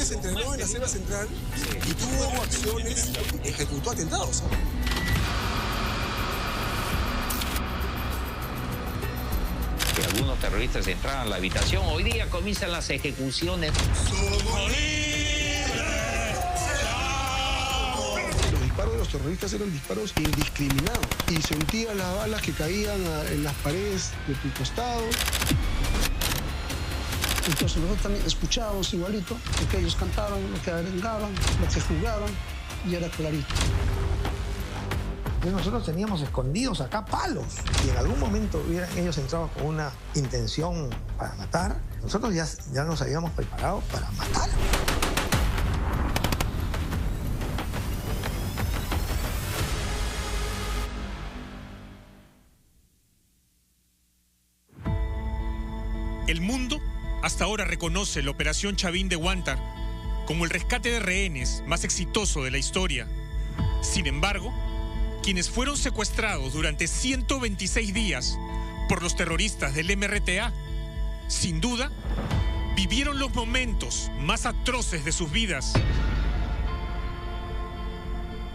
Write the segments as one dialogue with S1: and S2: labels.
S1: que se entrenó en la selva central y tuvo acciones, ejecutó atentados.
S2: Que algunos terroristas entraron a la habitación. Hoy día comienzan las ejecuciones.
S1: ¡Somos libres! Los disparos de los terroristas eran disparos indiscriminados y sentías las balas que caían en las paredes de tu costado.
S3: Entonces nosotros también escuchábamos igualito lo que ellos cantaban, lo que arengaban, lo que jugaban, y era clarito.
S4: Nosotros teníamos escondidos acá palos. Si en algún momento ellos entraban con una intención para matar, nosotros ya nos habíamos preparado para matar.
S5: El mundo hasta ahora reconoce la Operación Chavín de Huántar como el rescate de rehenes más exitoso de la historia. Sin embargo, quienes fueron secuestrados durante 126 días por los terroristas del MRTA, sin duda, vivieron los momentos más atroces de sus vidas.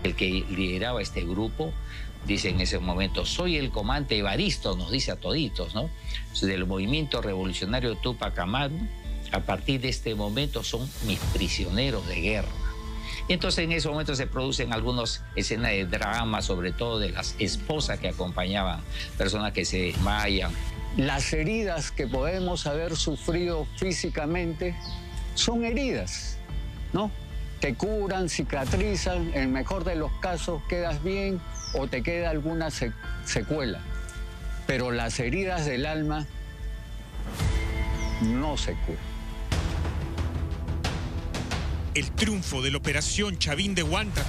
S2: El que lideraba este grupo dice en ese momento: soy el comandante Evaristo, nos dice a toditos, ¿no? Del movimiento revolucionario Tupac Amaru. A partir de este momento son mis prisioneros de guerra. Y entonces en ese momento se producen algunas escenas de drama, sobre todo de las esposas que acompañaban, personas que se desmayan.
S6: Las heridas que podemos haber sufrido físicamente son heridas, ¿no? Te curan, cicatrizan, en el mejor de los casos quedas bien o te queda alguna secuela. Pero las heridas del alma no se curan.
S5: El triunfo de la Operación Chavín de Huántar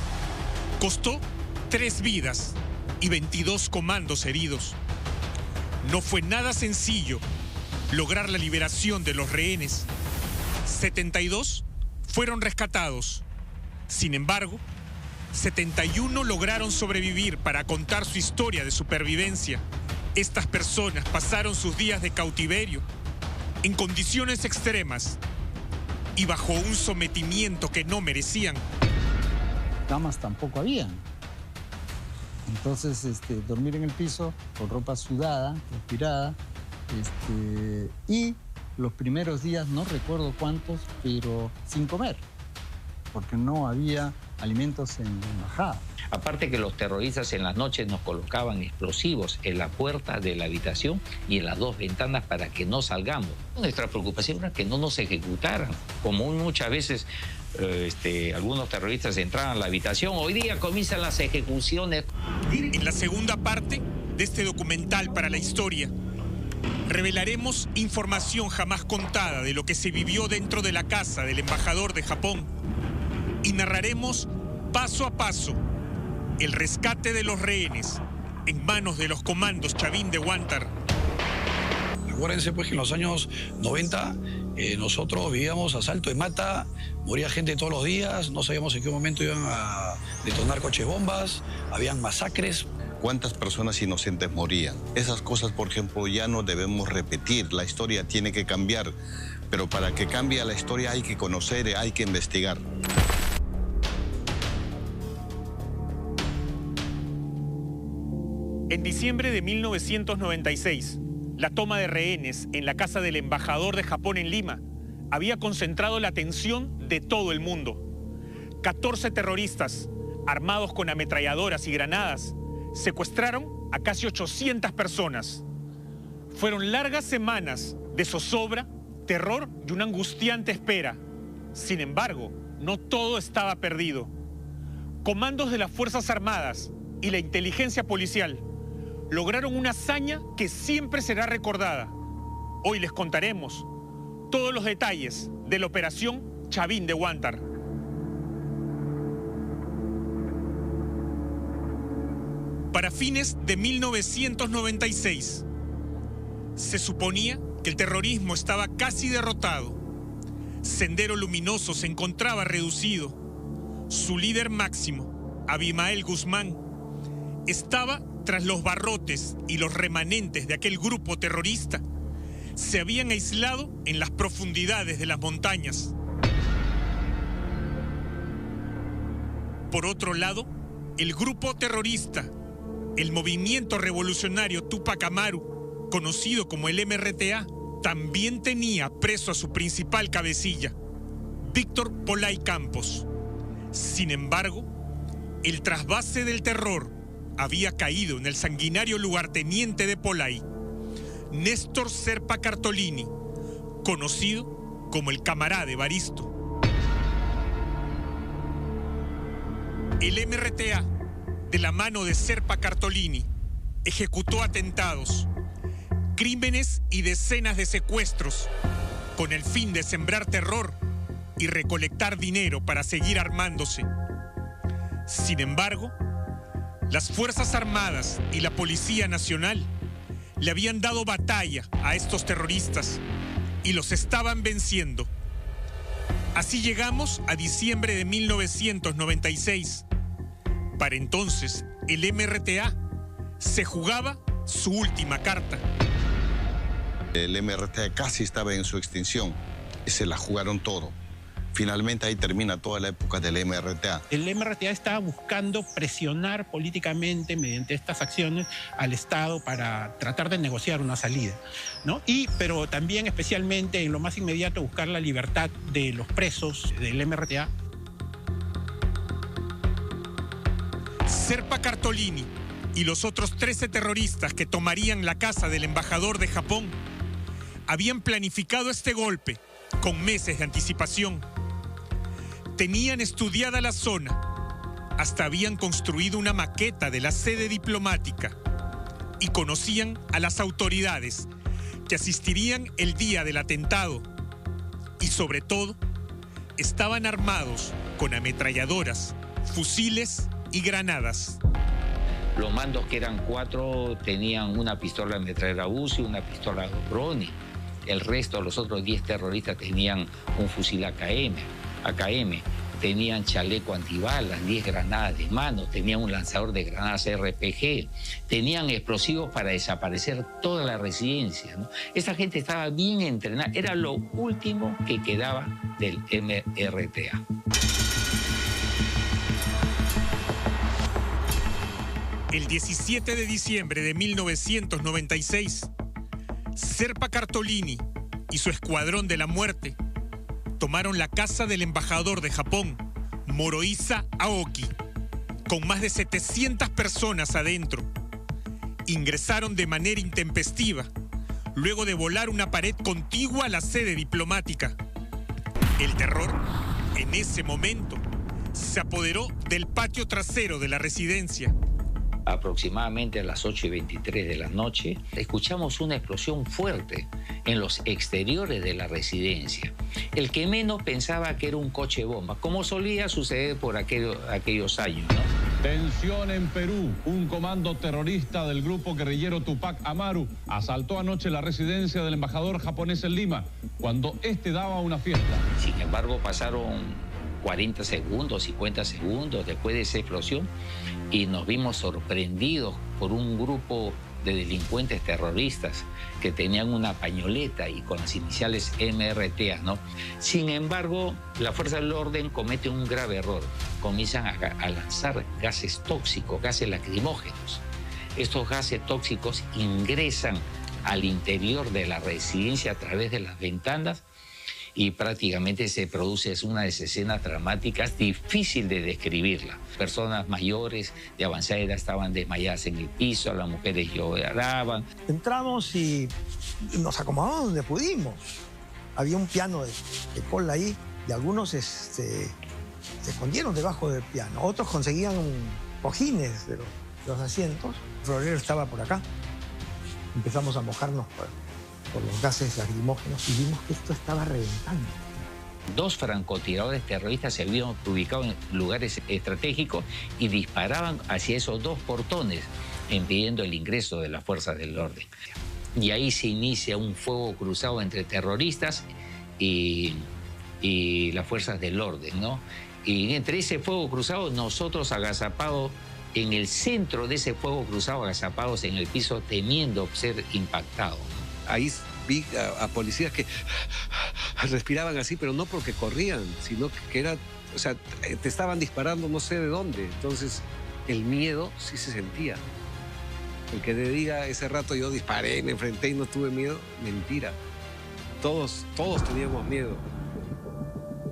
S5: costó 3 vidas y 22 comandos heridos. No fue nada sencillo lograr la liberación de los rehenes. 72 fueron rescatados. Sin embargo, 71 lograron sobrevivir para contar su historia de supervivencia. Estas personas pasaron sus días de cautiverio en condiciones extremas y bajo un sometimiento que no merecían.
S7: Camas tampoco habían. Entonces, dormir en el piso con ropa sudada, transpirada, y los primeros días, no recuerdo cuántos, pero sin comer, porque no había alimentos en la embajada.
S2: Aparte que los terroristas en las noches nos colocaban explosivos en la puerta de la habitación y en las 2 ventanas para que no salgamos. Nuestra preocupación era que no nos ejecutaran. Como muchas veces algunos terroristas entraban a la habitación, hoy día comienzan las ejecuciones.
S5: En la segunda parte de este documental para la historia, revelaremos información jamás contada de lo que se vivió dentro de la casa del embajador de Japón y narraremos paso a paso el rescate de los rehenes en manos de los comandos Chavín de Huántar.
S8: Acuérdense pues que en los años 90 nosotros vivíamos a salto de mata, moría gente todos los días, no sabíamos en qué momento iban a detonar coches bombas, habían masacres.
S9: ¿Cuántas personas inocentes morían? Esas cosas, por ejemplo, ya no debemos repetir. La historia tiene que cambiar, pero para que cambie la historia hay que conocer, hay que investigar.
S5: En diciembre de 1996, la toma de rehenes en la casa del embajador de Japón en Lima había concentrado la atención de todo el mundo. 14 terroristas, armados con ametralladoras y granadas, secuestraron a casi 800 personas. Fueron largas semanas de zozobra, terror y una angustiante espera. Sin embargo, no todo estaba perdido. Comandos de las Fuerzas Armadas y la inteligencia policial lograron una hazaña que siempre será recordada. Hoy les contaremos todos los detalles de la Operación Chavín de Huántar. Para fines de 1996, se suponía que el terrorismo estaba casi derrotado. Sendero Luminoso se encontraba reducido. Su líder máximo, Abimael Guzmán, estaba tras los barrotes y los remanentes de aquel grupo terrorista. Se habían aislado en las profundidades de las montañas. Por otro lado, el grupo terrorista, el Movimiento Revolucionario Túpac Amaru, conocido como el MRTA, también tenía preso a su principal cabecilla, Víctor Polay Campos. Sin embargo, el trasvase del terror había caído en el sanguinario lugarteniente de Polay, Néstor Serpa Cartolini, conocido como el Camarada Evaristo. El MRTA, de la mano de Serpa Cartolini, ejecutó atentados, crímenes y decenas de secuestros, con el fin de sembrar terror y recolectar dinero para seguir armándose. Sin embargo, las Fuerzas Armadas y la Policía Nacional le habían dado batalla a estos terroristas y los estaban venciendo. Así llegamos a diciembre de 1996. Para entonces, el MRTA se jugaba su última carta.
S9: El MRTA casi estaba en su extinción y se la jugaron todo. Finalmente ahí termina toda la época del MRTA.
S10: El MRTA estaba buscando presionar políticamente mediante estas acciones al Estado para tratar de negociar una salida, ¿no? Pero también especialmente en lo más inmediato buscar la libertad de los presos del MRTA.
S5: Serpa Cartolini y los otros 13 terroristas que tomarían la casa del embajador de Japón habían planificado este golpe con meses de anticipación. Tenían estudiada la zona, hasta habían construido una maqueta de la sede diplomática y conocían a las autoridades que asistirían el día del atentado. Y sobre todo, estaban armados con ametralladoras, fusiles y granadas.
S2: Los mandos, que eran 4, tenían una pistola ametralladora Uzi y una pistola Browning. El resto, los otros 10 terroristas, tenían un fusil AKM, tenían chaleco antibalas, 10 granadas de mano, tenían un lanzador de granadas RPG, tenían explosivos para desaparecer toda la residencia, ¿no? Esa gente estaba bien entrenada, era lo último que quedaba del MRTA.
S5: El 17 de diciembre de 1996, Serpa Cartolini y su escuadrón de la muerte tomaron la casa del embajador de Japón, Morohisa Aoki, con más de 700 personas adentro. Ingresaron de manera intempestiva, luego de volar una pared contigua a la sede diplomática. El terror, en ese momento, se apoderó del patio trasero de la residencia.
S2: Aproximadamente a las 8:23 de la noche, escuchamos una explosión fuerte en los exteriores de la residencia. El que menos pensaba que era un coche bomba, como solía suceder por aquellos años, ¿no?
S11: Tensión en Perú. Un comando terrorista del grupo guerrillero Túpac Amaru asaltó anoche la residencia del embajador japonés en Lima, cuando este daba una fiesta.
S2: Sin embargo, pasaron 40 segundos, 50 segundos después de esa explosión y nos vimos sorprendidos por un grupo de delincuentes terroristas que tenían una pañoleta y con las iniciales MRTA, ¿no? Sin embargo, la fuerza del orden comete un grave error. Comienzan a lanzar gases tóxicos, gases lacrimógenos. Estos gases tóxicos ingresan al interior de la residencia a través de las ventanas y prácticamente se produce una de esas escenas dramáticas difícil de describirla. Personas mayores de avanzada edad estaban desmayadas en el piso, las mujeres lloraban.
S4: Entramos y nos acomodamos donde pudimos. Había un piano de cola ahí y algunos se escondieron debajo del piano. Otros conseguían cojines de los asientos. El florero estaba por acá. Empezamos a mojarnos por los gases lacrimógenos y vimos que esto estaba reventando.
S2: 2 francotiradores terroristas se habían ubicado en lugares estratégicos y disparaban hacia esos 2 portones, impidiendo el ingreso de las fuerzas del orden. Y ahí se inicia un fuego cruzado entre terroristas y las fuerzas del orden, ¿no? Y entre ese fuego cruzado, nosotros agazapados en el centro de ese fuego cruzado, agazapados en el piso, temiendo ser impactados.
S12: Ahí vi a policías que respiraban así, pero no porque corrían, sino que era, o sea, te estaban disparando no sé de dónde. Entonces, el miedo sí se sentía. El que te diga ese rato yo disparé, me enfrenté y no tuve miedo, mentira. Todos teníamos miedo.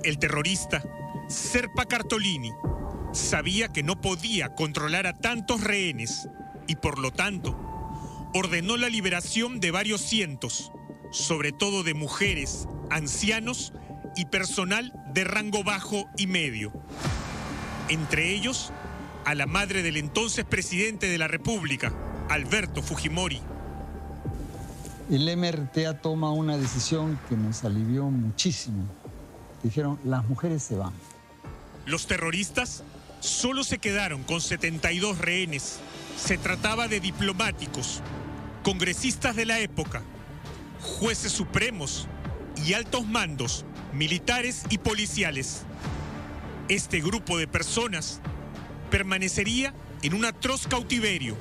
S5: El terrorista Serpa Cartolini sabía que no podía controlar a tantos rehenes y por lo tanto ordenó la liberación de varios cientos, sobre todo de mujeres, ancianos y personal de rango bajo y medio. Entre ellos, a la madre del entonces presidente de la República, Alberto Fujimori.
S7: El MRTA toma una decisión que nos alivió muchísimo. Dijeron, las mujeres se van.
S5: Los terroristas solo se quedaron con 72 rehenes. Se trataba de diplomáticos, congresistas de la época, jueces supremos y altos mandos, militares y policiales. Este grupo de personas permanecería en un atroz cautiverio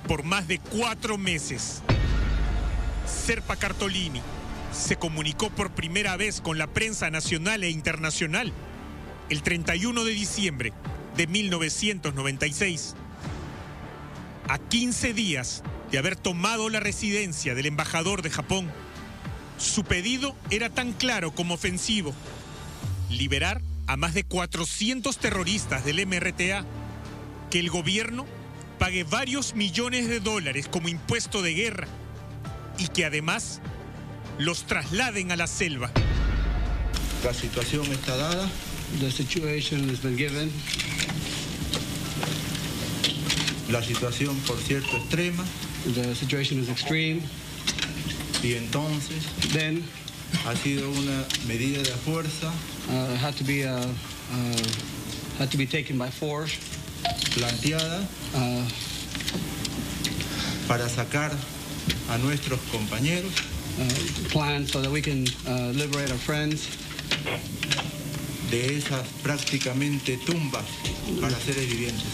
S5: por más de 4 meses. Serpa Cartolini se comunicó por primera vez con la prensa nacional e internacional el 31 de diciembre de 1996. A 15 días de haber tomado la residencia del embajador de Japón, su pedido era tan claro como ofensivo: liberar a más de 400 terroristas del MRTA, que el gobierno pague varios millones de dólares como impuesto de guerra y que además los trasladen a la selva.
S13: La situación está dada.
S3: The situation has been given.
S13: La situación, por cierto, extrema.
S3: The situation is extreme.
S13: Y entonces,
S3: then,
S13: ha sido una medida de fuerza.
S3: Had to be taken by force.
S13: Planteada para sacar a nuestros compañeros.
S3: Planned so that we can liberate our friends.
S13: De esas prácticamente tumbas para seres vivientes.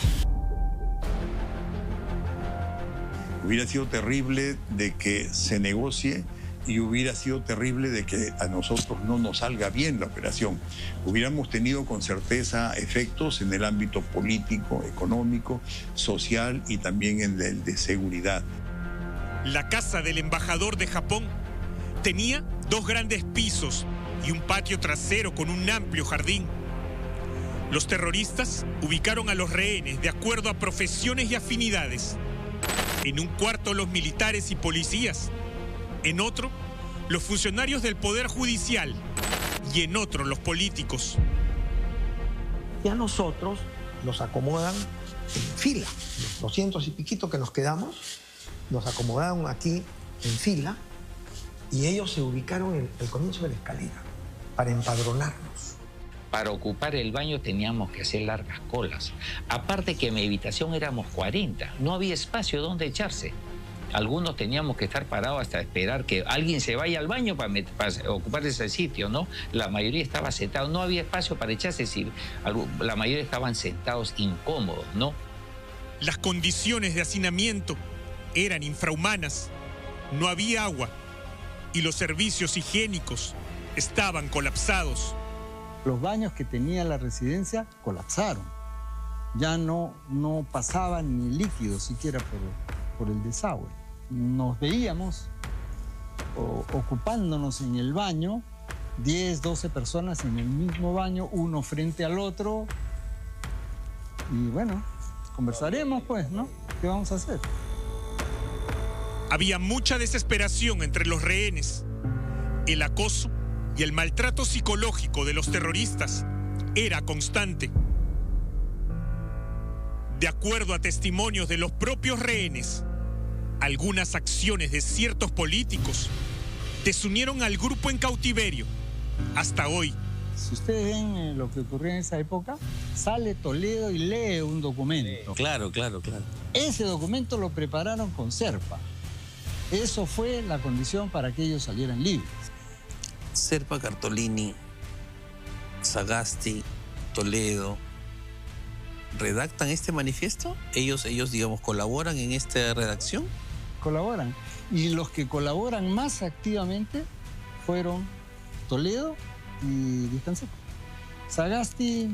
S14: Hubiera sido terrible de que se negocie y hubiera sido terrible de que a nosotros no nos salga bien la operación. Hubiéramos tenido con certeza efectos en el ámbito político, económico, social y también en el de seguridad.
S5: La casa del embajador de Japón tenía 2 grandes pisos y un patio trasero con un amplio jardín. Los terroristas ubicaron a los rehenes de acuerdo a profesiones y afinidades. En un cuarto los militares y policías, en otro los funcionarios del Poder Judicial y en otro los políticos.
S4: Y a nosotros nos acomodan en fila. Los 200 y piquito que nos quedamos, nos acomodaron aquí en fila y ellos se ubicaron en el comienzo de la escalera para empadronarnos.
S2: Para ocupar el baño teníamos que hacer largas colas. Aparte que en mi habitación éramos 40, no había espacio donde echarse. Algunos teníamos que estar parados hasta esperar que alguien se vaya al baño para ocupar ese sitio, ¿no? La mayoría estaba sentado, no había espacio para echarse, la mayoría estaban sentados incómodos, ¿no?
S5: Las condiciones de hacinamiento eran infrahumanas, no había agua y los servicios higiénicos estaban colapsados.
S7: Los baños que tenía la residencia colapsaron. Ya no pasaban ni líquidos siquiera por el desagüe. Nos veíamos ocupándonos en el baño, 10, 12 personas en el mismo baño, uno frente al otro. Y bueno, conversaremos pues, ¿no? ¿Qué vamos a hacer?
S5: Había mucha desesperación entre los rehenes. El acoso y el maltrato psicológico de los terroristas era constante. De acuerdo a testimonios de los propios rehenes, algunas acciones de ciertos políticos desunieron al grupo en cautiverio hasta hoy.
S7: Si ustedes ven lo que ocurrió en esa época, sale Toledo y lee un documento.
S12: Claro.
S7: Ese documento lo prepararon con Serpa. Eso fue la condición para que ellos salieran libres.
S15: Serpa Cartolini, Sagasti, Toledo, ¿redactan este manifiesto? ¿Ellos, digamos, colaboran en esta redacción?
S7: Colaboran. Y los que colaboran más activamente fueron Toledo y Díaz-Canseco. Sagasti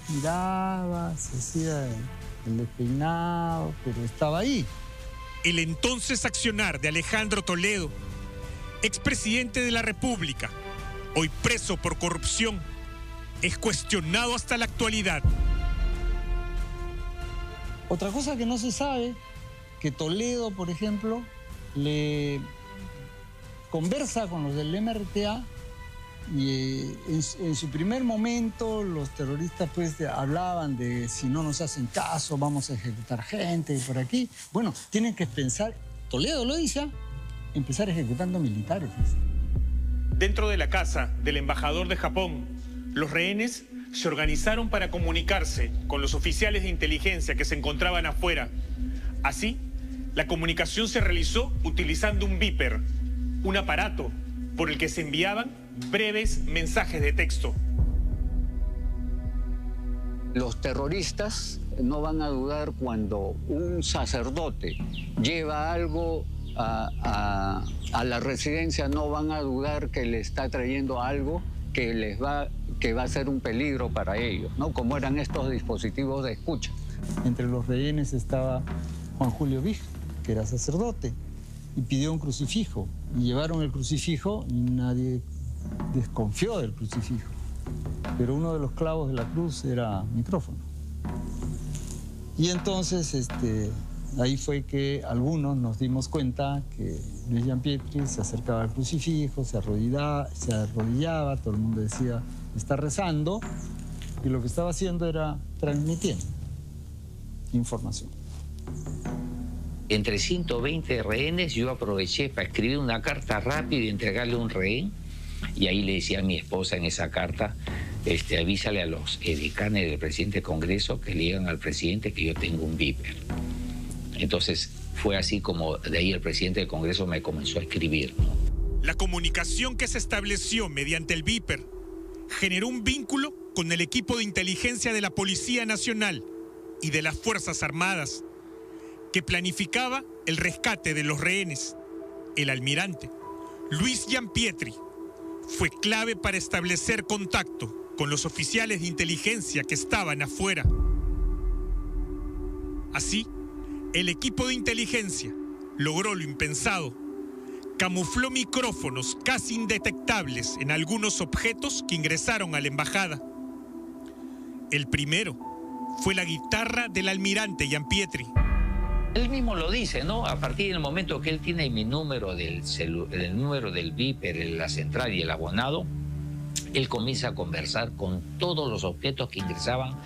S7: miraba, se hacía el despeinado, pero estaba ahí.
S5: El entonces accionar de Alejandro Toledo, expresidente de la República, hoy preso por corrupción, es cuestionado hasta la actualidad.
S7: Otra cosa que no se sabe, que Toledo, por ejemplo, le conversa con los del MRTA y en su primer momento los terroristas pues hablaban de si no nos hacen caso vamos a ejecutar gente por aquí. Bueno, tienen que pensar, Toledo lo dice, empezar ejecutando militares.
S5: Dentro de la casa del embajador de Japón, los rehenes se organizaron para comunicarse con los oficiales de inteligencia que se encontraban afuera. Así, la comunicación se realizó utilizando un beeper, un aparato por el que se enviaban breves mensajes de texto.
S6: Los terroristas no van a dudar cuando un sacerdote lleva algo a la residencia, no van a dudar que le está trayendo algo que va a ser un peligro para ellos, ¿no? Como eran estos dispositivos de escucha.
S7: Entre los rehenes estaba Juan Julio Vig, que era sacerdote, y pidió un crucifijo. Y llevaron el crucifijo y nadie desconfió del crucifijo. Pero uno de los clavos de la cruz era micrófono. Y entonces ahí fue que algunos nos dimos cuenta que Luis Gianpietri se acercaba al crucifijo, se arrodillaba, todo el mundo decía, está rezando, y lo que estaba haciendo era transmitiendo información.
S2: Entre 120 rehenes yo aproveché para escribir una carta rápida y entregarle un rehén, y ahí le decía a mi esposa en esa carta, avísale a los edecanes del presidente del Congreso que le digan al presidente que yo tengo un beeper. Entonces fue así como de ahí el presidente del Congreso me comenzó a escribir, ¿no?
S5: La comunicación que se estableció mediante el beeper generó un vínculo con el equipo de inteligencia de la Policía Nacional y de las Fuerzas Armadas, que planificaba el rescate de los rehenes. El almirante Luis Gianpietri fue clave para establecer contacto con los oficiales de inteligencia que estaban afuera. Así, el equipo de inteligencia logró lo impensado. Camufló micrófonos casi indetectables en algunos objetos que ingresaron a la embajada. El primero fue la guitarra del almirante Gianpietri.
S2: Él mismo lo dice, ¿no? A partir del momento que él tiene mi número el número del beeper, la central y el abonado, él comienza a conversar con todos los objetos que ingresaban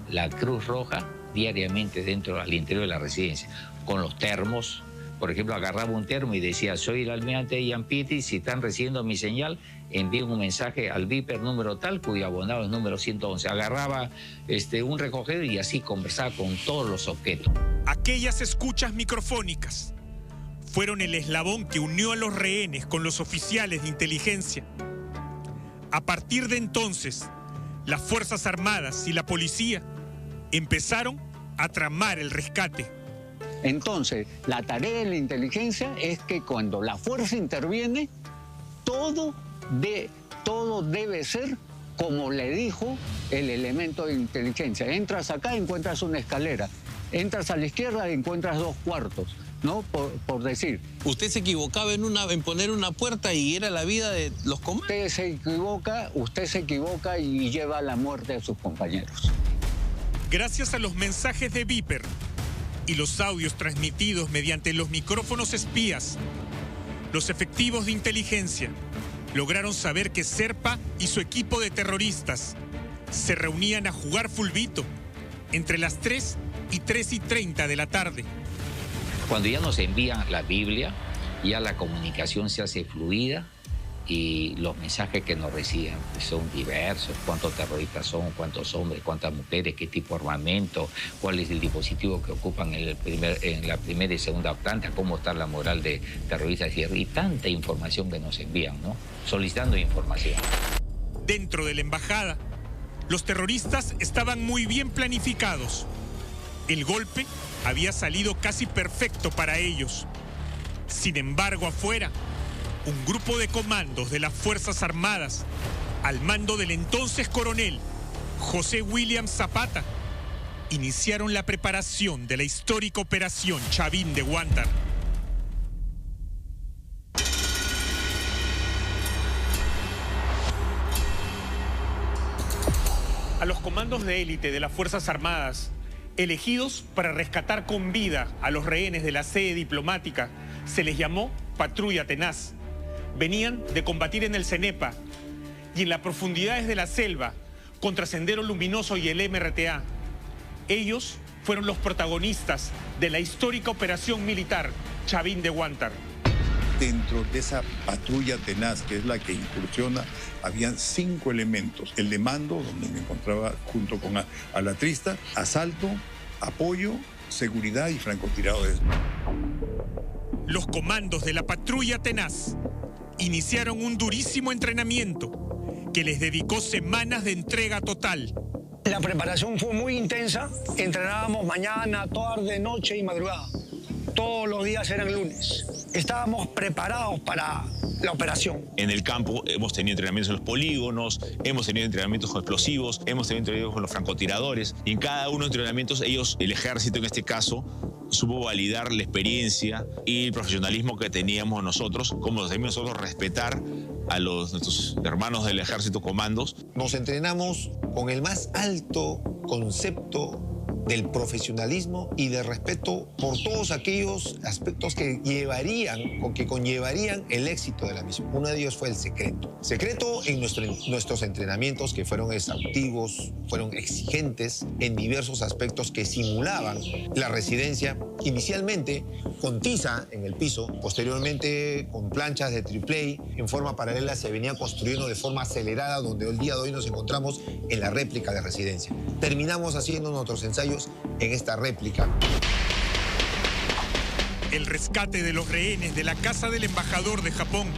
S2: la Cruz Roja diariamente al interior de la residencia. Con los termos, por ejemplo, agarraba un termo y decía, soy el almirante Gianpietri, si están recibiendo mi señal, envíen un mensaje al beeper número tal, cuyo abonado es número 111. Agarraba un recogedor y así conversaba con todos los objetos.
S5: Aquellas escuchas microfónicas fueron el eslabón que unió a los rehenes con los oficiales de inteligencia. A partir de entonces, las Fuerzas Armadas y la policía empezaron a tramar el rescate.
S6: Entonces, la tarea de la inteligencia es que cuando la fuerza interviene, todo debe ser como le dijo el elemento de inteligencia. Entras acá, encuentras una escalera. Entras a la izquierda y encuentras 2 cuartos, ¿no? Por decir.
S15: ¿Usted se equivocaba en poner una puerta y era la vida de los comandantes?
S6: Usted se equivoca y lleva a la muerte de sus compañeros.
S5: Gracias a los mensajes de beeper y los audios transmitidos mediante los micrófonos espías, los efectivos de inteligencia lograron saber que Serpa y su equipo de terroristas se reunían a jugar fulbito entre las 3 y 3:30 de la tarde.
S2: Cuando ya nos envían la Biblia, ya la comunicación se hace fluida y los mensajes que nos reciben son diversos. Cuántos terroristas son, cuántos hombres, cuántas mujeres, qué tipo de armamento, cuál es el dispositivo que ocupan en la primera y segunda planta, cómo está la moral de terroristas y tanta información que nos envían, ¿no? Solicitando información.
S5: Dentro de la embajada, los terroristas estaban muy bien planificados. El golpe había salido casi perfecto para ellos. Sin embargo, afuera, un grupo de comandos de las Fuerzas Armadas, al mando del entonces coronel José William Zapata, iniciaron la preparación de la histórica Operación Chavín de Huántar. A los comandos de élite de las Fuerzas Armadas, elegidos para rescatar con vida a los rehenes de la sede diplomática, se les llamó Patrulla Tenaz. Venían de combatir en el Cenepa y en las profundidades de la selva contra Sendero Luminoso y el MRTA. Ellos fueron los protagonistas de la histórica operación militar Chavín de Huántar.
S14: Dentro de esa patrulla tenaz, que es la que incursiona, habían 5 elementos. El de mando, donde me encontraba junto con Alatrista, asalto, apoyo, seguridad y francotiradores.
S5: Los comandos de la patrulla tenaz iniciaron un durísimo entrenamiento que les dedicó semanas de entrega total.
S16: La preparación fue muy intensa. Entrenábamos mañana, tarde, noche y madrugada. Todos los días eran lunes. Estábamos preparados para la operación.
S17: En el campo hemos tenido entrenamientos en los polígonos, hemos tenido entrenamientos con explosivos, hemos tenido entrenamientos con los francotiradores. Y en cada uno de los entrenamientos ellos, el ejército en este caso, supo validar la experiencia y el profesionalismo que teníamos nosotros, como también nosotros respetar a nuestros hermanos del ejército comandos.
S18: Nos entrenamos con el más alto concepto del profesionalismo y de respeto por todos aquellos aspectos que conllevarían el éxito de la misión. Uno de ellos fue el secreto. Secreto en nuestros entrenamientos, que fueron exhaustivos, fueron exigentes en diversos aspectos que simulaban la residencia, inicialmente con tiza en el piso, posteriormente con planchas de triple A en forma paralela se venía construyendo de forma acelerada, donde el día de hoy nos encontramos en la réplica de residencia. Terminamos haciendo nuestros ensayos en esta réplica.
S5: El rescate de los rehenes de la casa del embajador de Japón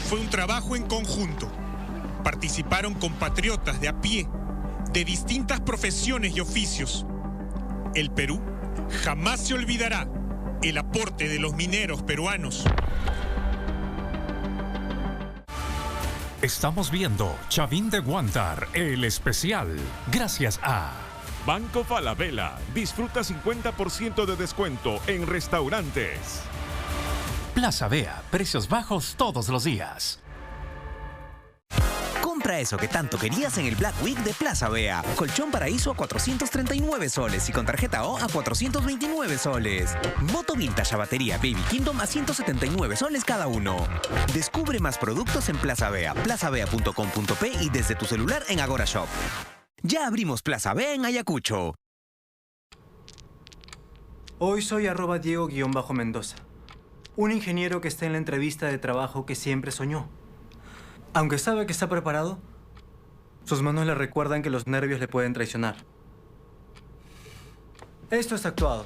S5: fue un trabajo en conjunto. Participaron compatriotas de a pie, de distintas profesiones y oficios. El Perú jamás se olvidará el aporte de los mineros peruanos.
S19: Estamos viendo Chavín de Huántar, el especial, gracias a
S20: Banco Falabella. Disfruta 50% de descuento en restaurantes.
S19: Plaza Vea, precios bajos todos los días.
S21: Compra eso que tanto querías en el Black Week de Plaza Vea. Colchón Paraíso a 439 soles y con tarjeta O a 429 soles. Moto Vintage a batería Baby Kingdom a 179 soles cada uno. Descubre más productos en Plaza Vea, plazavea.com.p y desde tu celular en Agora Shop. Ya abrimos Plaza Vea en Ayacucho.
S22: Hoy soy @Diego_Mendoza, un ingeniero que está en la entrevista de trabajo que siempre soñó. Aunque sabe que está preparado, sus manos le recuerdan que los nervios le pueden traicionar. Esto es actuado,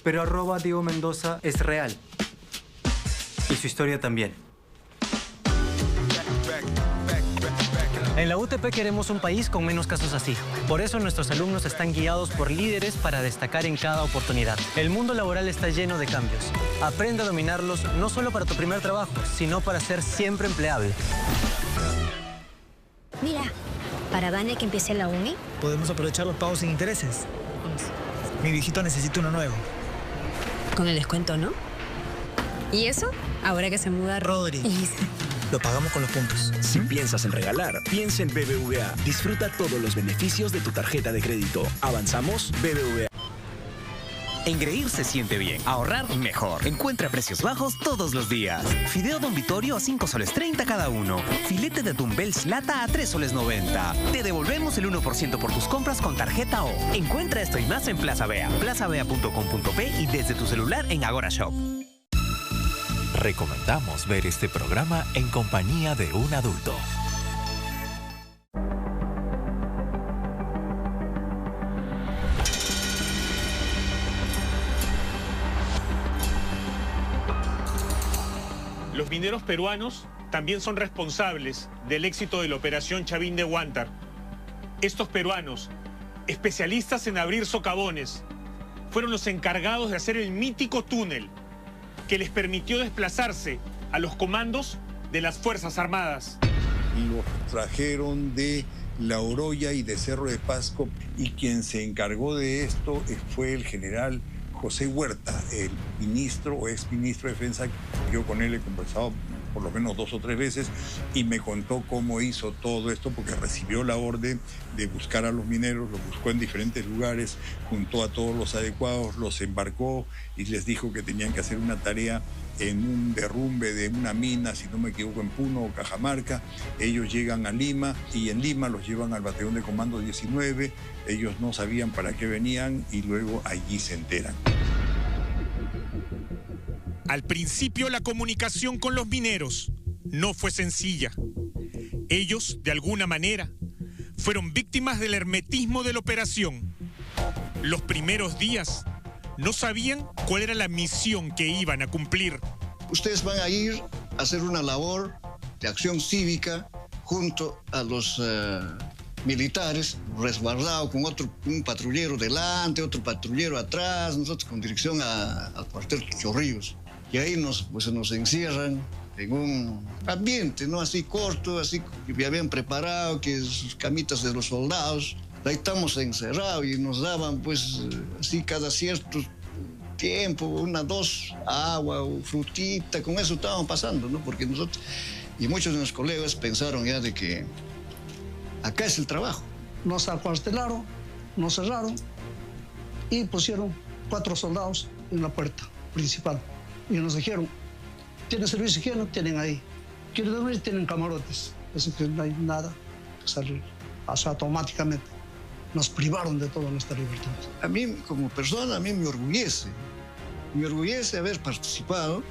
S22: pero @Diego Mendoza es real. Y su historia también. En la UTP queremos un país con menos casos así. Por eso nuestros alumnos están guiados por líderes para destacar en cada oportunidad. El mundo laboral está lleno de cambios. Aprende a dominarlos no solo para tu primer trabajo, sino para ser siempre empleable.
S23: Mira, para Vane que empiece la uni.
S24: Podemos aprovechar los pagos sin intereses. Mi viejito necesita uno nuevo.
S23: Con el descuento, ¿no? ¿Y eso? Ahora que se muda
S24: Rodri. Lo pagamos con los puntos.
S25: Si piensas en regalar, piensa en BBVA. Disfruta todos los beneficios de tu tarjeta de crédito. ¿Avanzamos? BBVA.
S21: Engreír se siente bien, ahorrar mejor. Encuentra precios bajos todos los días. Fideo Don Vittorio a 5 soles 30 cada uno. Filete de atún Bells lata a 3 soles 90. Te devolvemos el 1% por tus compras con tarjeta O. Encuentra esto y más en Plaza Vea, plazavea.com.p y desde tu celular en Agora Shop.
S19: Recomendamos ver este programa en compañía de un adulto.
S5: Los mineros peruanos también son responsables del éxito de la operación Chavín de Huántar. Estos peruanos, especialistas en abrir socavones, fueron los encargados de hacer el mítico túnel que les permitió desplazarse a los comandos de las Fuerzas Armadas.
S14: Los trajeron de La Oroya y de Cerro de Pasco, y quien se encargó de esto fue el general José Huerta, el ministro o exministro de Defensa. Yo con él he conversado por lo menos 2 o 3 veces y me contó cómo hizo todo esto, porque recibió la orden de buscar a los mineros, los buscó en diferentes lugares, juntó a todos los adecuados, los embarcó y les dijo que tenían que hacer una tarea en un derrumbe de una mina, si no me equivoco, en Puno o Cajamarca. Ellos llegan a Lima y en Lima los llevan al batallón de comando 19. Ellos no sabían para qué venían y luego allí se enteran.
S5: Al principio la comunicación con los mineros no fue sencilla. Ellos, de alguna manera, fueron víctimas del hermetismo de la operación. Los primeros días no sabían cuál era la misión que iban a cumplir.
S1: Ustedes van a ir a hacer una labor de acción cívica junto a los militares, resguardado con un patrullero delante, otro patrullero atrás, nosotros con dirección al cuartel Chorrillos. Y ahí nos encierran en un ambiente, ¿no? Así corto, así que habían preparado, que sus camitas de los soldados. Ahí estamos encerrados y nos daban, pues, así cada cierto tiempo, 1 o 2, agua o frutita, con eso estábamos pasando, ¿no? Porque nosotros y muchos de nuestros colegas pensaron ya de que acá es el trabajo.
S3: Nos acuartelaron, nos cerraron y pusieron 4 soldados en la puerta principal. Y nos dijeron, ¿tienen servicio higiénico? Tienen ahí. ¿Quieren dormir? Tienen camarotes. Así que no hay nada que salir. O sea, automáticamente nos privaron de toda nuestra libertad.
S1: A mí, como persona, a mí me orgullece. Me orgullece haber participado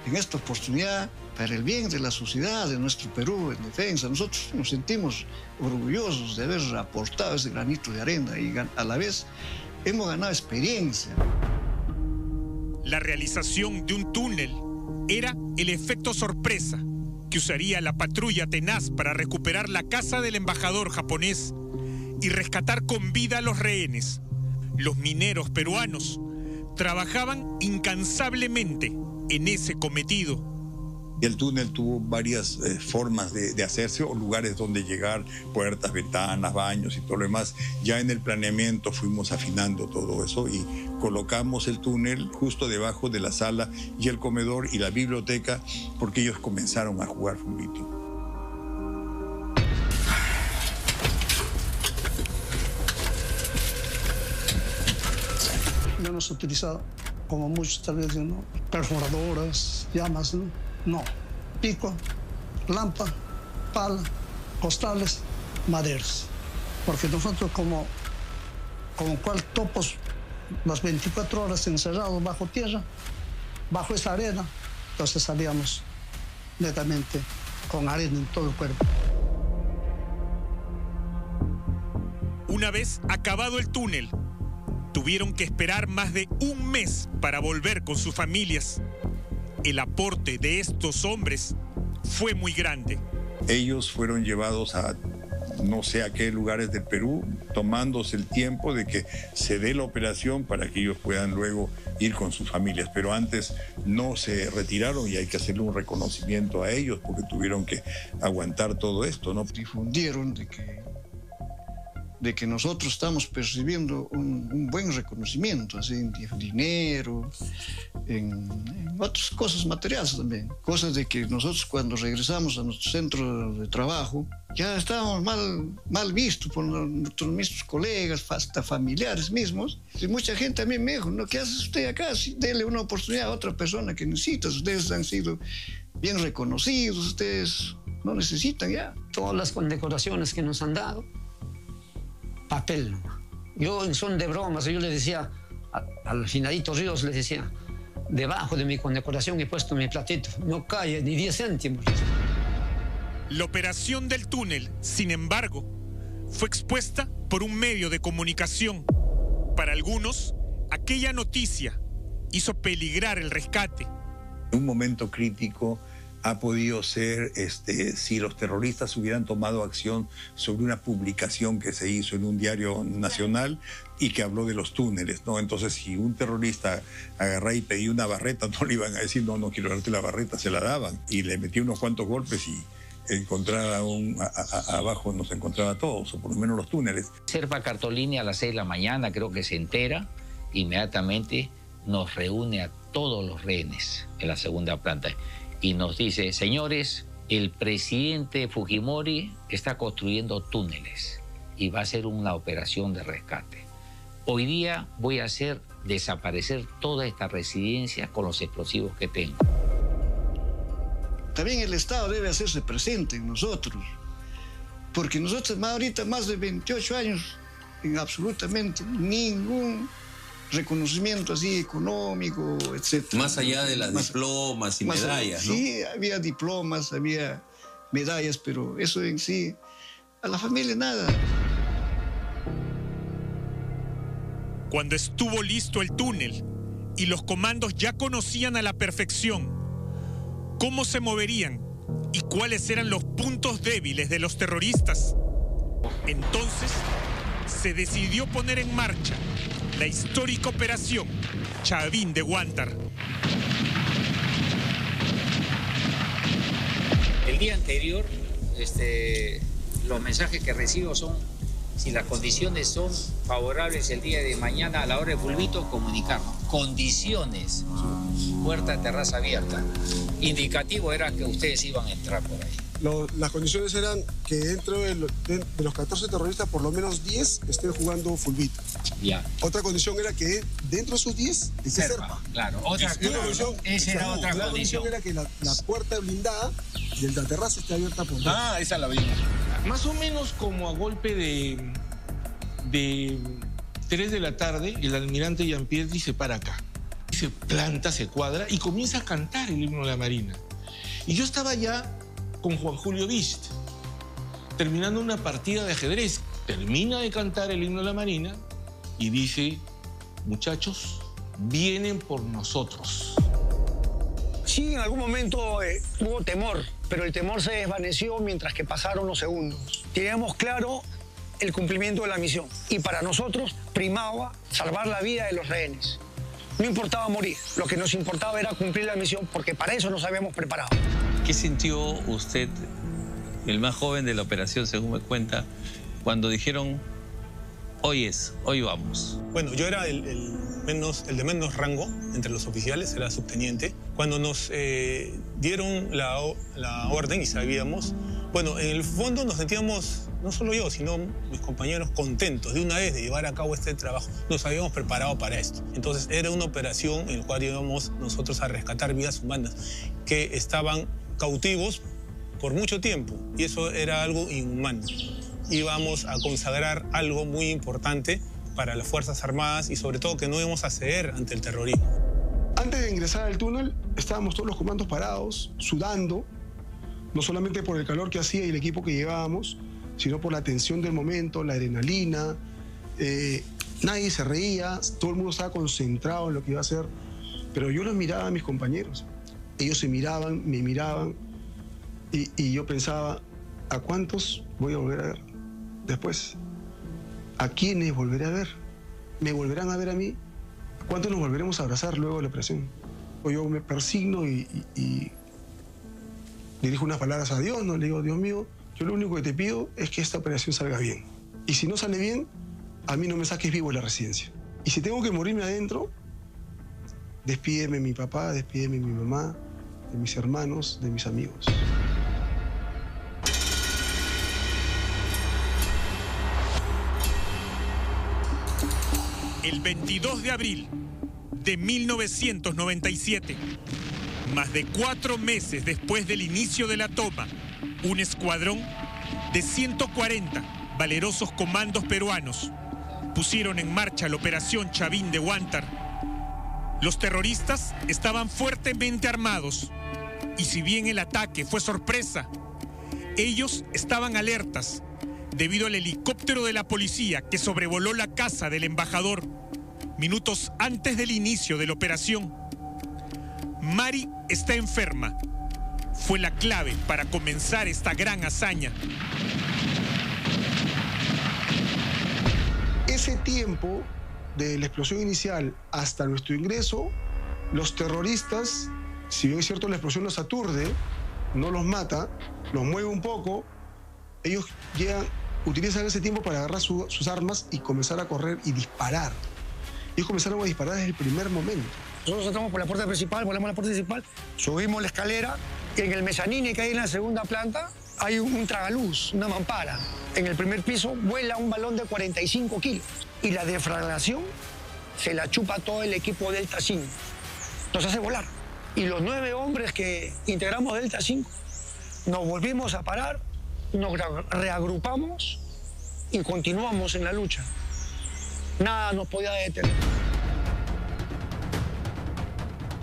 S1: en esta oportunidad para el bien de la sociedad de nuestro Perú en defensa. Nosotros nos sentimos orgullosos de haber aportado ese granito de arena y a la vez hemos ganado experiencia.
S5: La realización de un túnel era el efecto sorpresa que usaría la patrulla tenaz para recuperar la casa del embajador japonés y rescatar con vida a los rehenes. Los mineros peruanos trabajaban incansablemente en ese cometido.
S14: El túnel tuvo varias formas de hacerse o lugares donde llegar, puertas, ventanas, baños y todo lo demás. Ya en el planeamiento fuimos afinando todo eso y colocamos el túnel justo debajo de la sala y el comedor y la biblioteca, porque ellos comenzaron a jugar futbolito.
S3: No hemos utilizado, como muchos tal vez, ¿no? Perforadoras, llamas, ¿no? No, pico, lampa, pala, costales, maderas. Porque nosotros como cual topos las 24 horas encerrados bajo tierra, bajo esa arena, entonces salíamos netamente con arena en todo el cuerpo.
S5: Una vez acabado el túnel, tuvieron que esperar más de 1 mes para volver con sus familias. El aporte de estos hombres fue muy grande.
S14: Ellos fueron llevados a no sé a qué lugares del Perú, tomándose el tiempo de que se dé la operación para que ellos puedan luego ir con sus familias. Pero antes no se retiraron y hay que hacerle un reconocimiento a ellos porque tuvieron que aguantar todo esto, ¿no?
S1: Difundieron de que nosotros estamos percibiendo un buen reconocimiento, así en dinero, en otras cosas materiales también. Cosas de que nosotros cuando regresamos a nuestro centro de trabajo ya estábamos mal vistos por nuestros mismos colegas, hasta familiares mismos. Y mucha gente a mí me dijo, ¿no? ¿Qué hace usted acá? Sí, dele una oportunidad a otra persona que necesita. Ustedes han sido bien reconocidos, ustedes no necesitan ya.
S8: Todas las condecoraciones que nos han dado, papel. Yo en son de bromas, yo le decía al finadito Ríos, les decía, debajo de mi condecoración he puesto mi platito, no cae ni 10 céntimos.
S5: La operación del túnel, sin embargo, fue expuesta por un medio de comunicación. Para algunos, aquella noticia hizo peligrar el rescate.
S14: En un momento crítico ha podido ser si los terroristas hubieran tomado acción sobre una publicación que se hizo en un diario nacional y que habló de los túneles, ¿no? Entonces, si un terrorista agarraba y pedía una barreta, no le iban a decir, no quiero darte la barreta, se la daban. Y le metía unos cuantos golpes y encontraba abajo nos encontraba todos, o por lo menos los túneles.
S2: Serpa Cartolini a las 6 de la mañana creo que se entera, inmediatamente nos reúne a todos los rehenes en la segunda planta y nos dice, señores, el presidente Fujimori está construyendo túneles y va a hacer una operación de rescate. Hoy día voy a hacer desaparecer toda esta residencia con los explosivos que tengo.
S1: También el Estado debe hacerse presente en nosotros, porque nosotros ahorita más de 28 años en absolutamente ningún reconocimiento así económico, etc.
S15: Más allá de las diplomas y medallas, ¿no?
S1: Sí, había diplomas, había medallas, pero eso en sí, a la familia nada.
S5: Cuando estuvo listo el túnel y los comandos ya conocían a la perfección cómo se moverían y cuáles eran los puntos débiles de los terroristas, entonces se decidió poner en marcha la histórica operación Chavín de Huántar.
S2: El día anterior, los mensajes que recibo son, si las condiciones son favorables el día de mañana a la hora de fulbito, comunicarnos. Condiciones, puerta, terraza abierta. Indicativo era que ustedes iban a entrar por ahí.
S4: Las condiciones eran que dentro de los 14 terroristas, por lo menos 10 estén jugando fulbito.
S2: Ya.
S4: Otra condición era que dentro de esos 10 esté Serpa.
S2: Claro, esa era otra
S4: la
S2: condición.
S4: Era que la puerta blindada de la terraza esté abierta por dentro.
S15: Esa la vimos. Más o menos como a golpe de 3 de la tarde, el almirante Giampietri se para acá. Se planta, se cuadra y comienza a cantar el himno de la Marina. Y yo estaba ya con Juan Julio Vist, terminando una partida de ajedrez. Termina de cantar el himno de la Marina y dice, muchachos, vienen por nosotros.
S16: Sí, en algún momento hubo temor, pero el temor se desvaneció mientras que pasaron los segundos. Teníamos claro el cumplimiento de la misión y para nosotros primaba salvar la vida de los rehenes. No importaba morir, lo que nos importaba era cumplir la misión porque para eso nos habíamos preparado.
S15: ¿Qué sintió usted, el más joven de la operación, según me cuenta, cuando dijeron, hoy vamos?
S9: Bueno, yo era el de menos rango entre los oficiales, era subteniente. Cuando nos dieron la orden y sabíamos, bueno, en el fondo nos sentíamos, no solo yo, sino mis compañeros, contentos de una vez de llevar a cabo este trabajo. Nos habíamos preparado para esto. Entonces era una operación en la cual íbamos nosotros a rescatar vidas humanas que estaban cautivos por mucho tiempo y eso era algo inhumano. Íbamos a consagrar algo muy importante para las Fuerzas Armadas y sobre todo que no íbamos a ceder ante el terrorismo.
S4: Antes de ingresar al túnel estábamos todos los comandos parados, sudando, no solamente por el calor que hacía y el equipo que llevábamos, sino por la tensión del momento, la adrenalina. Nadie se reía, todo el mundo estaba concentrado en lo que iba a hacer, pero yo los miraba a mis compañeros. Ellos se miraban, me miraban y yo pensaba, ¿a cuántos voy a volver a ver después? ¿A quiénes volveré a ver? ¿Me volverán a ver a mí? ¿A cuántos nos volveremos a abrazar luego de la operación? Yo me persigno y le dirijo unas palabras a Dios, ¿no? Le digo, Dios mío, yo lo único que te pido es que esta operación salga bien. Y si no sale bien, a mí no me saques vivo de la residencia. Y si tengo que morirme adentro, despídeme mi papá, despídeme mi mamá, de mis hermanos, de mis amigos.
S5: El 22 de abril de 1997, más de 4 meses después del inicio de la toma, un escuadrón de 140 valerosos comandos peruanos pusieron en marcha la operación Chavín de Huántar. Los terroristas estaban fuertemente armados y si bien el ataque fue sorpresa, ellos estaban alertas debido al helicóptero de la policía que sobrevoló la casa del embajador minutos antes del inicio de la operación. Mari está enferma fue la clave para comenzar esta gran hazaña.
S4: Ese tiempo de la explosión inicial hasta nuestro ingreso, los terroristas, si bien es cierto la explosión los aturde, no los mata, los mueve un poco, ellos utilizan ese tiempo para agarrar sus armas y comenzar a correr y disparar. Ellos comenzaron a disparar desde el primer momento.
S16: Nosotros entramos por la puerta principal, volamos a la puerta principal, subimos la escalera y en el mezanine que hay en la segunda planta hay un tragaluz, una mampara. En el primer piso vuela un balón de 45 kilos y la deflagración se la chupa todo el equipo Delta 5. Nos hace volar. Y los 9 hombres que integramos Delta 5 nos volvimos a parar, nos reagrupamos y continuamos en la lucha. Nada nos podía detener.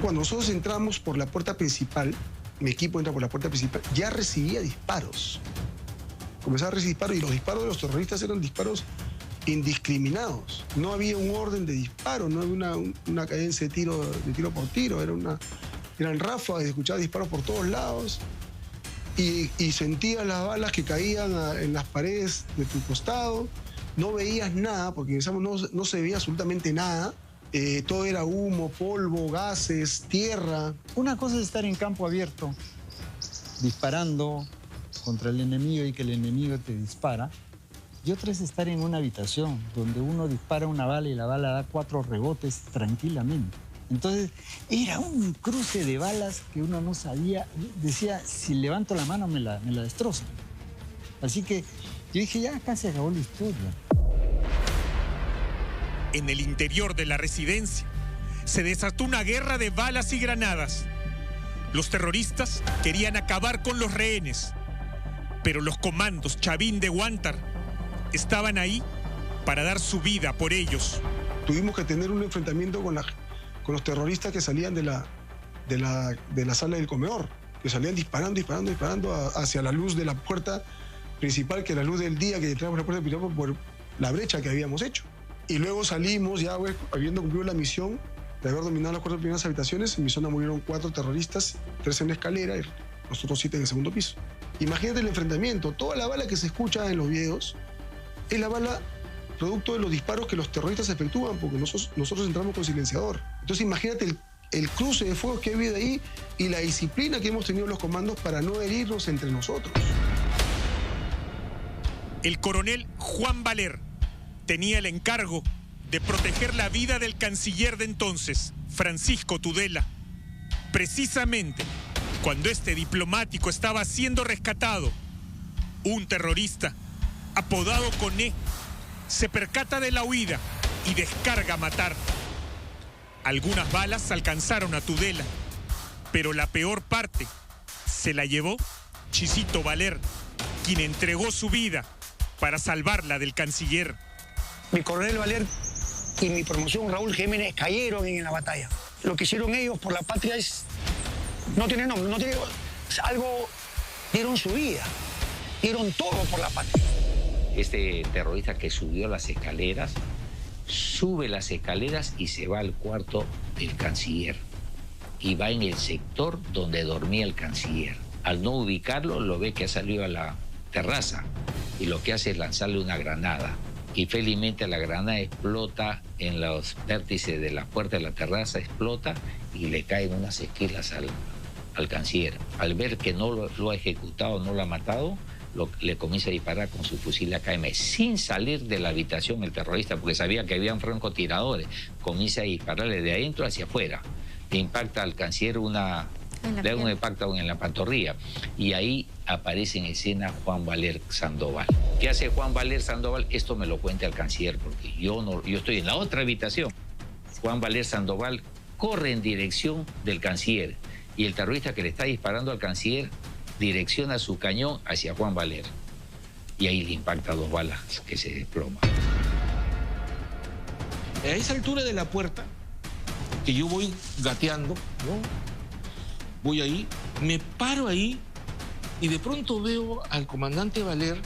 S4: Cuando nosotros entramos por la puerta principal, mi equipo entra por la puerta principal, ya recibía disparos. Comenzaba a recibir disparos y los disparos de los terroristas eran disparos indiscriminados. No había un orden de disparo, no había una cadencia de tiro por tiro, eran ráfagas, escuchaba disparos por todos lados y sentías las balas que caían en las paredes de tu costado. No veías nada, porque no se veía absolutamente nada. Todo era humo, polvo, gases, tierra.
S7: Una cosa es estar en campo abierto, disparando contra el enemigo y que el enemigo te dispara. Y otra es estar en una habitación donde uno dispara una bala y la bala da 4 rebotes tranquilamente. Entonces, era un cruce de balas que uno no sabía. Decía, si levanto la mano me la destrozan. Así que yo dije, ya casi acabó la historia.
S5: En el interior de la residencia se desató una guerra de balas y granadas. Los terroristas querían acabar con los rehenes, pero los comandos Chavín de Guantar estaban ahí para dar su vida por ellos.
S4: Tuvimos que tener un enfrentamiento con los terroristas que salían de la sala del comedor, que salían disparando hacia la luz de la puerta principal, que era la luz del día que entraba por la puerta principal por la brecha que habíamos hecho. Y luego salimos, ya habiendo cumplido la misión de haber dominado las 4 primeras habitaciones. En mi zona murieron 4 terroristas, 3 en la escalera y nosotros 7 en el segundo piso. Imagínate el enfrentamiento. Toda la bala que se escucha en los videos es la bala producto de los disparos que los terroristas efectúan, porque nosotros entramos con silenciador. Entonces imagínate el cruce de fuego que ha habido ahí y la disciplina que hemos tenido los comandos para no herirnos entre nosotros.
S5: El coronel Juan Valer tenía el encargo de proteger la vida del canciller de entonces, Francisco Tudela. Precisamente cuando este diplomático estaba siendo rescatado, un terrorista, apodado Coné, se percata de la huida y descarga a matar. Algunas balas alcanzaron a Tudela, pero la peor parte se la llevó Chisito Valer, quien entregó su vida para salvarla del canciller.
S16: Mi coronel Valer y mi promoción Raúl Jiménez cayeron en la batalla. Lo que hicieron ellos por la patria no tiene nombre, no tiene algo, dieron su vida, dieron todo por la patria.
S2: Este terrorista que subió las escaleras, sube las escaleras y se va al cuarto del canciller. Y va en el sector donde dormía el canciller. Al no ubicarlo, lo ve que ha salido a la terraza y lo que hace es lanzarle una granada. Y felizmente la granada explota en los vértices de la puerta de la terraza, explota y le caen unas esquilas al canciller. Al ver que no lo ha ejecutado, no lo ha matado, le comienza a disparar con su fusil AKM sin salir de la habitación el terrorista, porque sabía que habían francotiradores. Comienza a dispararle de adentro hacia afuera. Le impacta al canciller le da un impacto en la pantorrilla. Y ahí aparece en escena Juan Valer Sandoval. ¿Qué hace Juan Valer Sandoval? Esto me lo cuenta el canciller, porque yo estoy en la otra habitación. Juan Valer Sandoval corre en dirección del canciller y el terrorista que le está disparando al canciller direcciona su cañón hacia Juan Valer. Y ahí le impacta 2 balas que se desploman.
S15: A esa altura de la puerta, que yo voy gateando, ¿no? Voy ahí, me paro ahí y de pronto veo al comandante Valer.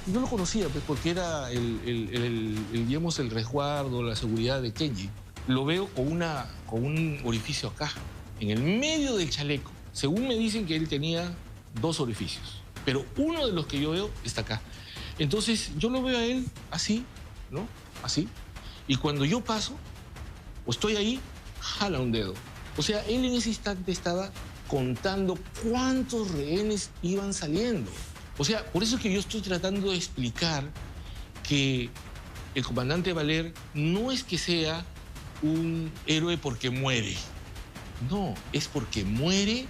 S15: No lo conocía, pues, porque era digamos, el resguardo, la seguridad de Kenji. Lo veo con un orificio acá, en el medio del chaleco. Según me dicen que él tenía 2 orificios, pero uno de los que yo veo está acá. Entonces yo lo veo a él así, ¿no? Así. Y cuando yo paso o estoy ahí, jala un dedo. O sea, él en ese instante estaba contando cuántos rehenes iban saliendo. O sea, por eso es que yo estoy tratando de explicar que el comandante Valer no es que sea un héroe porque muere. No, es porque muere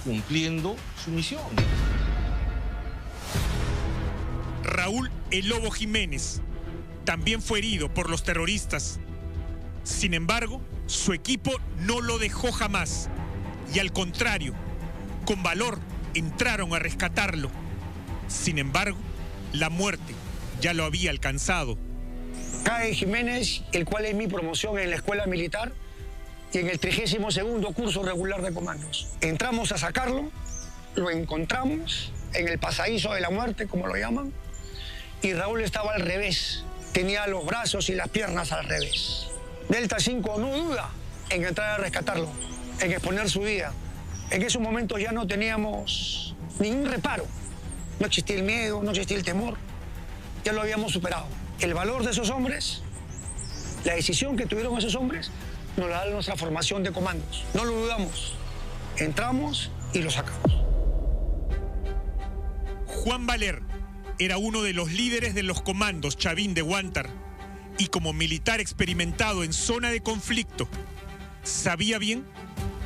S15: cumpliendo su misión.
S5: Raúl El Lobo Jiménez también fue herido por los terroristas. Sin embargo, su equipo no lo dejó jamás. Y al contrario, con valor entraron a rescatarlo. Sin embargo, la muerte ya lo había alcanzado.
S16: Cae Jiménez, el cual es mi promoción en la escuela militar y en el 32º curso regular de comandos. Entramos a sacarlo, lo encontramos en el pasadizo de la muerte, como lo llaman, y Raúl estaba al revés. Tenía los brazos y las piernas al revés. Delta 5 no duda en entrar a rescatarlo, en exponer su vida. En esos momentos ya no teníamos ningún reparo. No existía el miedo, no existía el temor. Ya lo habíamos superado. El valor de esos hombres, la decisión que tuvieron esos hombres, nos la da nuestra formación de comandos. No lo dudamos. Entramos y lo sacamos.
S5: Juan Valer era uno de los líderes de los comandos Chavín de Huántar y como militar experimentado en zona de conflicto, sabía bien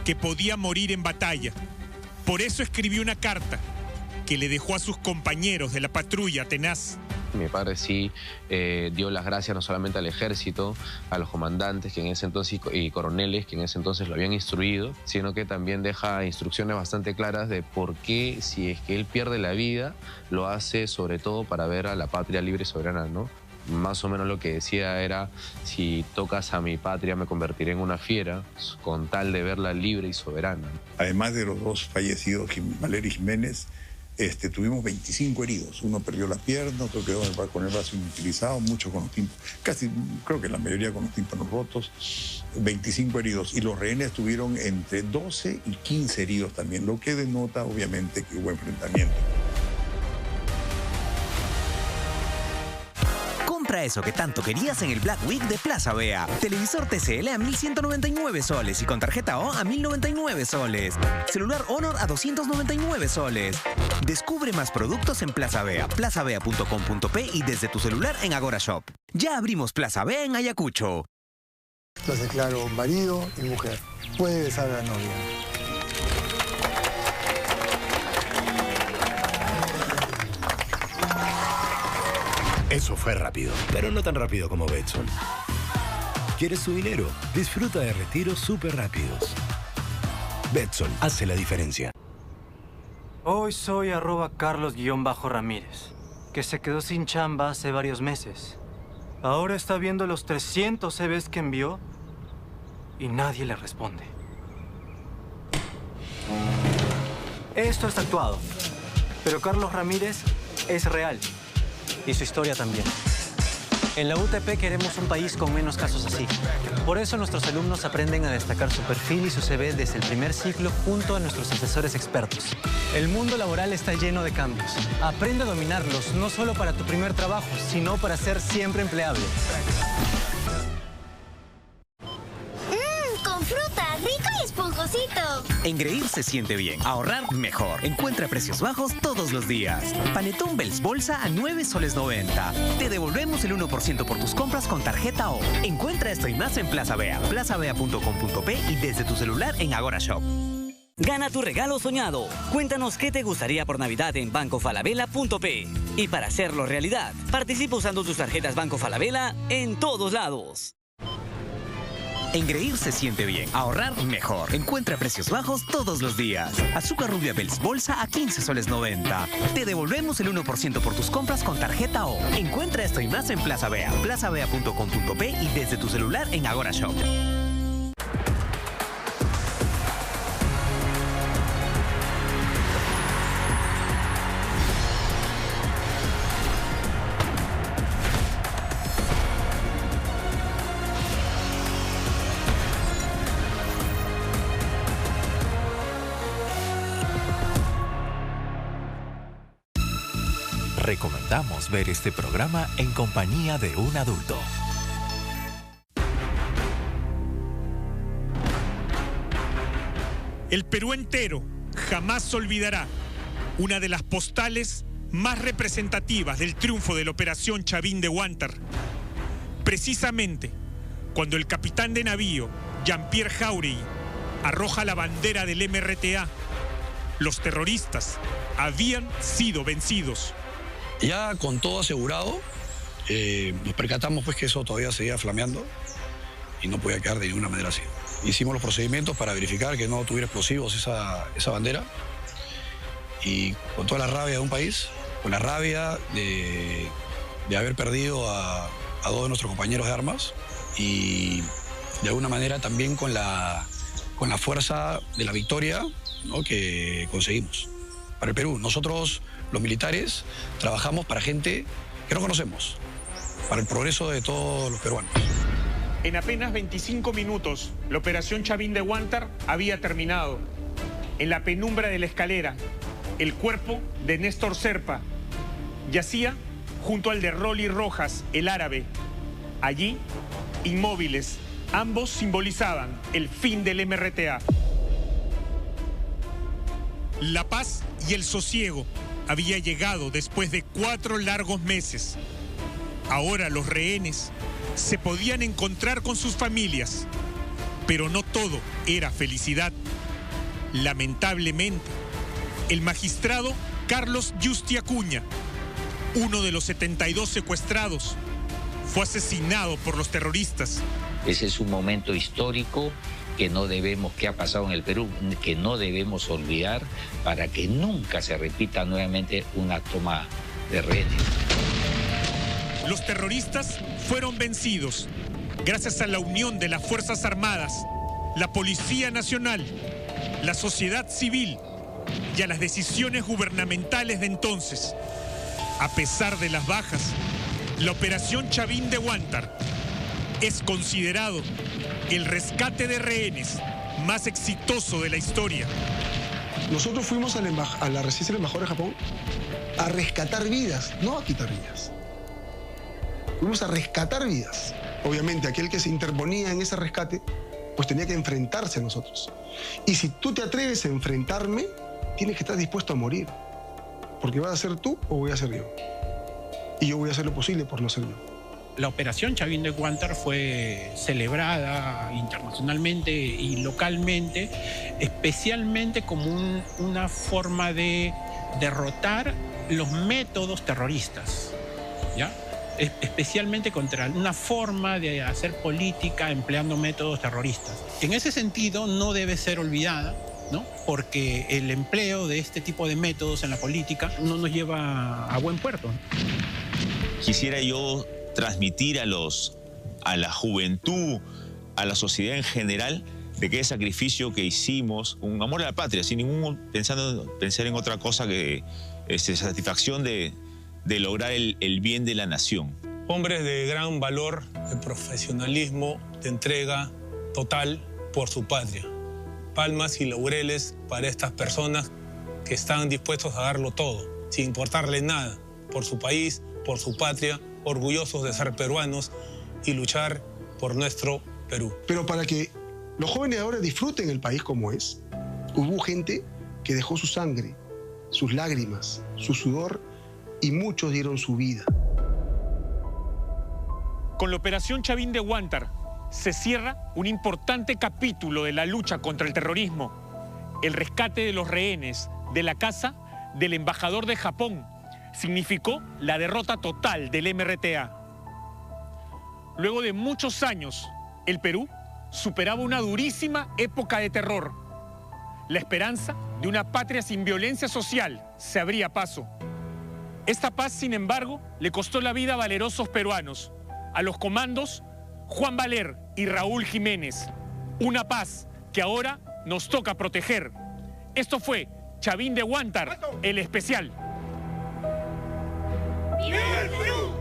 S5: que podía morir en batalla. Por eso escribió una carta que le dejó a sus compañeros de la patrulla tenaz.
S6: Mi padre sí dio las gracias no solamente al ejército, a los comandantes que en ese entonces y coroneles que en ese entonces lo habían instruido, sino que también deja instrucciones bastante claras de por qué, si es que él pierde la vida, lo hace sobre todo para ver a la patria libre y soberana, ¿no? Más o menos lo que decía era, si tocas a mi patria me convertiré en una fiera, con tal de verla libre y soberana.
S14: Además de los 2 fallecidos, Valer y Jiménez, tuvimos 25 heridos. Uno perdió la pierna, otro quedó con el brazo inutilizado, muchos con los tímpanos, casi creo que la mayoría con los tímpanos rotos, 25 heridos. Y los rehenes tuvieron entre 12 y 15 heridos también, lo que denota obviamente que hubo enfrentamiento.
S21: Compra eso que tanto querías en el Black Week de Plaza Vea. Televisor TCL a 1.199 soles y con tarjeta O a 1.099 soles. Celular Honor a 299 soles. Descubre más productos en Plaza Vea, plazavea.com.p y desde tu celular en Agora Shop. Ya abrimos Plaza Vea en Ayacucho.
S10: Los declaro marido y mujer. Puede besar a la novia.
S11: Eso fue rápido, pero no tan rápido como Betson. ¿Quieres tu dinero? Disfruta de retiros súper rápidos. Betson hace la diferencia.
S22: Hoy soy @Carlos_Ramírez, que se quedó sin chamba hace varios meses. Ahora está viendo los 300 CVs que envió y nadie le responde. Esto es actuado, pero Carlos Ramírez es real. Y su historia también. En la UTP queremos un país con menos casos así. Por eso nuestros alumnos aprenden a destacar su perfil y su CV desde el primer ciclo junto a nuestros asesores expertos. El mundo laboral está lleno de cambios. Aprende a dominarlos, no solo para tu primer trabajo, sino para ser siempre empleable.
S12: Con fruta, rico y esponjosito.
S21: Engreír se siente bien, ahorrar mejor. Encuentra precios bajos todos los días. Panetón Bells Bolsa a 9 soles 90. Te devolvemos el 1% por tus compras con tarjeta O. Encuentra esto y más en Plaza Vea, plazavea.com.p y desde tu celular en Agora Shop.
S13: Gana tu regalo soñado. Cuéntanos qué te gustaría por Navidad en bancofalabella.p. Y para hacerlo realidad, participa usando tus tarjetas Banco Falabella en todos lados.
S21: Engreír se siente bien, ahorrar mejor. Encuentra precios bajos todos los días. Azúcar rubia Bells Bolsa a 15 soles 90. Te devolvemos el 1% por tus compras con tarjeta O. Encuentra esto y más en Plaza Vea, plazavea.com.p y desde tu celular en Agora Shop.
S17: Recomendamos ver este programa en compañía de un adulto.
S5: El Perú entero jamás olvidará una de las postales más representativas del triunfo de la Operación Chavín de Huántar. Precisamente cuando el capitán de navío, Jean-Pierre Jauregui, arroja la bandera del MRTA, los terroristas habían sido vencidos.
S16: Ya con todo asegurado, nos percatamos pues que eso todavía seguía flameando y no podía quedar de ninguna manera así. Hicimos los procedimientos para verificar que no tuviera explosivos esa bandera, y con toda la rabia de un país, con la rabia de haber perdido a dos de nuestros compañeros de armas, y de alguna manera también con la fuerza de la victoria, ¿no?, que conseguimos para el Perú. Nosotros, los militares, trabajamos para gente que no conocemos, para el progreso de todos los peruanos.
S5: En apenas 25 minutos, la Operación Chavín de Huántar había terminado. En la penumbra de la escalera, el cuerpo de Néstor Serpa yacía junto al de Rolly Rojas, el árabe. Allí, inmóviles, ambos simbolizaban el fin del MRTA. La paz y el sosiego había llegado después de 4 largos meses. Ahora los rehenes se podían encontrar con sus familias, pero no todo era felicidad. Lamentablemente, el magistrado Carlos Yusti Acuña, uno de los 72 secuestrados, fue asesinado por los terroristas.
S2: Ese es un momento histórico que ha pasado en el Perú, que no debemos olvidar para que nunca se repita nuevamente una toma de rehenes.
S5: Los terroristas fueron vencidos gracias a la unión de las Fuerzas Armadas, la Policía Nacional, la sociedad civil y a las decisiones gubernamentales de entonces. A pesar de las bajas, la Operación Chavín de Huántar es considerado el rescate de rehenes más exitoso de la historia.
S4: Nosotros fuimos a la residencia del embajador de Japón a rescatar vidas, no a quitar vidas. Fuimos a rescatar vidas. Obviamente, aquel que se interponía en ese rescate, pues tenía que enfrentarse a nosotros. Y si tú te atreves a enfrentarme, tienes que estar dispuesto a morir. Porque vas a ser tú o voy a ser yo. Y yo voy a hacer lo posible por no ser yo.
S18: La Operación Chavín de Huántar fue celebrada internacionalmente y localmente, especialmente como una forma de derrotar los métodos terroristas, ¿ya? Especialmente contra una forma de hacer política empleando métodos terroristas. En ese sentido, no debe ser olvidada, ¿no?, porque el empleo de este tipo de métodos en la política no nos lleva a buen puerto.
S20: Quisiera yo transmitir a la juventud, a la sociedad en general, de que el sacrificio que hicimos, un amor a la patria, sin pensar en otra cosa que satisfacción de lograr el bien de la nación.
S9: Hombres de gran valor, de profesionalismo, de entrega total por su patria. Palmas y laureles para estas personas que están dispuestos a darlo todo, sin importarle nada, por su país, por su patria, orgullosos de ser peruanos y luchar por nuestro Perú.
S4: Pero para que los jóvenes ahora disfruten el país como es, hubo gente que dejó su sangre, sus lágrimas, su sudor, y muchos dieron su vida.
S5: Con la Operación Chavín de Huántar se cierra un importante capítulo de la lucha contra el terrorismo, el rescate de los rehenes de la casa del embajador de Japón. Significó la derrota total del MRTA. Luego de muchos años, el Perú superaba una durísima época de terror. La esperanza de una patria sin violencia social se abría paso. Esta paz, sin embargo, le costó la vida a valerosos peruanos, a los comandos Juan Valer y Raúl Jiménez. Una paz que ahora nos toca proteger. Esto fue Chavín de Huántar, el especial.
S12: ¡Viva el Perú!